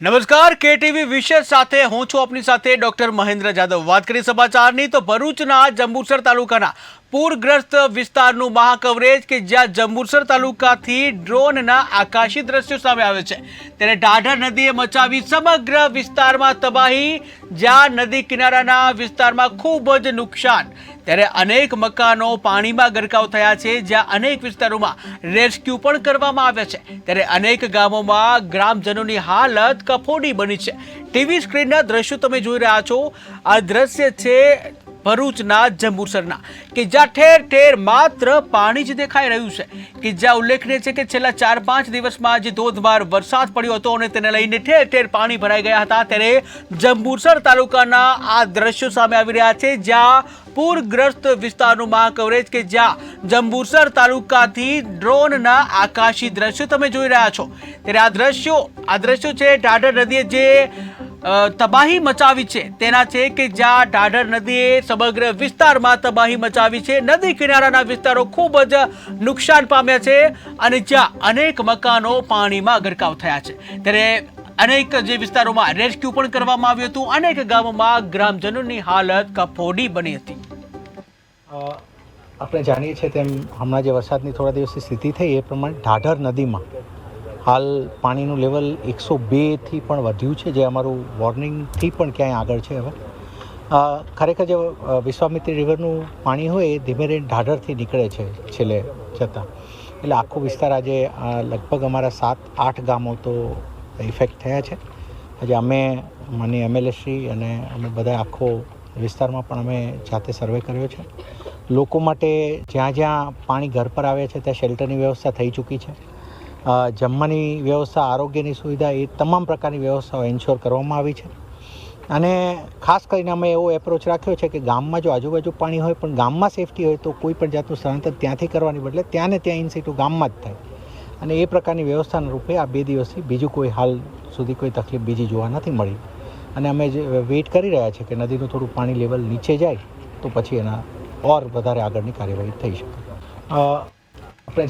નમસ્કાર, કેટીવી વિશેષ સાથે હું છું આપની સાથે ડોક્ટર મહેન્દ્ર જાદવ। વાત કરી સમાચારની તો ભરૂચના જંબુસર તાલુકાના પૂરગ્રસ્ત વિસ્તારનું મહાકવરેજ કે જ્યાં જંબુસર તાલુકાથી ડ્રોનના આકાશી દ્રશ્યો સામે આવે છે ત્યારે ઢાઢર નદીએ મચાવી સમગ્ર વિસ્તારમાં તબાહી। જ્યાં નદી કિનારાના વિસ્તારમાં ખૂબ જ નુકસાન, ત્યારે અનેક મકાનો પાણીમાં ગરકાવ થયા છે, જ્યાં અનેક વિસ્તારોમાં રેસ્ક્યુ પણ કરવામાં આવ્યા છે, ત્યારે અનેક ગામોમાં ગ્રામજનોની હાલત કફોડી બની છે। ટીવી સ્ક્રીનના દ્રશ્યો તમે જોઈ રહ્યા છો। આ દ્રશ્ય છે ભરૂચના જંબુસરના કે જ્યાં ઠેર ઠેર માત્ર પાણી જ દેખાઈ રહ્યું છે, કે જ્યાં ઉલ્લેખનીય છે કે છેલ્લા 4-5 દિવસમાં જે ધોધમાર વરસાદ પડ્યો હતો અને તેને લઈને ઠેર ઠેર પાણી ભરાઈ ગયા હતા, ત્યારે જંબુસર તાલુકાના આ દ્રશ્યો સામે આવી રહ્યા છે, જ્યાં પૂરગ્રસ્ત વિસ્તારનું મહાકવરેજ કે જ્યાં જંબુસર તાલુકાથી ડ્રોનના આકાશી દ્રશ્યો તમે જોઈ રહ્યા છો। ત્યારે આ દ્રશ્યો છે ઢાઢર નદીએ જે તબાહી મચાવી છે તેના છે કે જ્યાં ઢાઢર નદીએ સમગ્ર વિસ્તારમાં તબાહી મચાવી છે। નદી કિનારાના વિસ્તારો ખૂબ જ નુકસાન પામ્યા છે અને જ્યાં અનેક મકાનો પાણીમાં ગરકાવ થયા છે, ત્યારે અનેક જે વિસ્તારોમાં રેસ્ક્યુ પણ કરવામાં આવ્યું હતું। અનેક ગામોમાં ગ્રામજનોની હાલત કફોડી બની હતી। આપણે જાણીએ છીએ તેમ હમણાં જે વરસાદની થોડા દિવસની સ્થિતિ થઈ એ પ્રમાણે ઢાઢર નદીમાં હાલ પાણીનું લેવલ 102થી પણ વધ્યું છે, જે અમારું વોર્નિંગથી પણ ક્યાંય આગળ છે। હવે ખરેખર જે વિશ્વામિત્રી રિવરનું પાણી હોય એ ધીમે ધીમે ઢાઢરથી નીકળે છે છેલ્લે જતાં, એટલે આખો વિસ્તાર આજે લગભગ અમારા 7-8 ગામો તો ઇફેક્ટ થયા છે। આજે અમે માનીય એમએલએ શ્રી અને અમે બધા આખો વિસ્તારમાં પણ અમે જાતે સર્વે કર્યો છે। લોકો માટે જ્યાં જ્યાં પાણી ઘર પર આવે છે ત્યાં શેલ્ટરની વ્યવસ્થા થઈ ચૂકી છે। જમવાની વ્યવસ્થા, આરોગ્યની સુવિધા, એ તમામ પ્રકારની વ્યવસ્થાઓ એન્શ્યોર કરવામાં આવી છે। અને ખાસ કરીને અમે એવો એપ્રોચ રાખ્યો છે કે ગામમાં જો આજુબાજુ પાણી હોય પણ ગામમાં સેફટી હોય તો કોઈ પણ જાતનું સ્થળાંતર ત્યાંથી કરવાની બદલે ત્યાં ને ત્યાં ઇન સિટુ ગામમાં જ થાય, અને એ પ્રકારની વ્યવસ્થાના રૂપે આ 2 દિવસથી બીજું કોઈ હાલ સુધી કોઈ તકલીફ બીજી જોવા નથી મળી, અને અમે વેઇટ કરી રહ્યા છીએ કે નદીનું થોડું પાણી લેવલ નીચે જાય તો પછી એના ઓર વધારે આગળની કાર્યવાહી થઈ શકે। આપણે